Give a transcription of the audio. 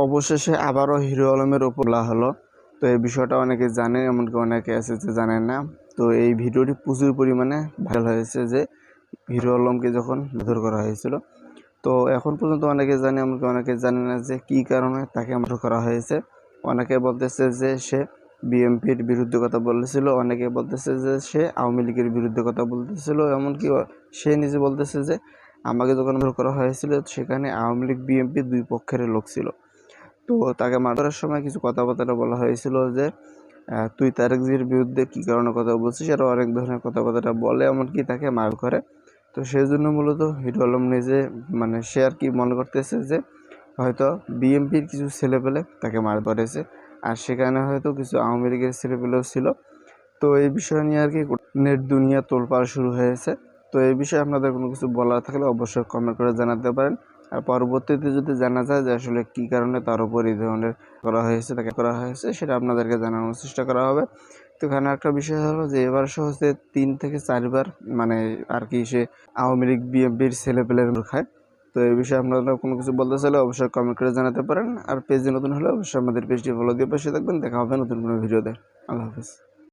অবশেষে আবারও হিরো আলমের উপর বলা হলো। তো এই বিষয়টা অনেকে জানে, এমনকি অনেকে আছে যে জানে না। তো এই ভিডিওটি প্রচুর পরিমাণে ভাইরাল হয়েছে যে হিরো আলমকে যখন মারধর করা হয়েছিল। তো এখন পর্যন্ত অনেকে জানে, এমনকি অনেকে জানে না যে কী কারণে তাকে মারধর করা হয়েছে। অনেকে বলতেছে যে সে বিএনপির বিরুদ্ধে কথা বলেছিল, অনেকে বলতেছে যে সে আওয়ামী লীগের বিরুদ্ধে কথা বলতেছিল, এমনকি সে নিজে বলতেছে যে আমাকে যখন মারধর করা হয়েছিল সেখানে আওয়ামী লীগ বিএনপি দুই পক্ষের লোক ছিল। তো তাকে মারধরের সময় কিছু কথাবার্তা বলা হয়েছিল যে তুই তারেক জির বিরুদ্ধে কী কারণে কথা বলছিস, আরও অনেক ধরনের কথাবার্তা বলে, এমনকি তাকে মার করে। তো সেই জন্য মূলত হিরো আলম নিজে সে আর কি মনে করতেছে যে হয়তো বিএনপির কিছু ছেলেপেলে তাকে মার ধরেছে, আর সেখানে হয়তো কিছু আওয়ামী লীগের ছেলেপেলেও ছিল। তো এই বিষয় নিয়ে আর কি নেট দুনিয়া তোলপাড় শুরু হয়েছে। তো এই বিষয়ে আপনাদের কোনো কিছু বলার থাকলে অবশ্যই কমেন্ট করে জানাতে পারেন। আর পরবর্তীতে যদি জানা যায় যে আসলে কী কারণে তার উপর এই ধরনের তাকে করা হয়েছে, সেটা আপনাদেরকে জানানোর চেষ্টা করা হবে। তো এখানে একটা বিষয় হলো যে এবার হচ্ছে 3 থেকে 4 বার আর কি সে আওয়ামী লীগ বিএনপির ছেলেপেলের খায়। তো এই বিষয়ে আপনারা কোনো কিছু বলতে চাইলে অবশ্যই কমেন্ট করে জানাতে পারেন। আর পেজে নতুন হলে অবশ্যই আমাদের পেজটি ফলো দিয়ে পাশে থাকবেন। দেখা হবে নতুন কোনো ভিডিওতে। আল্লাহ হাফিজ।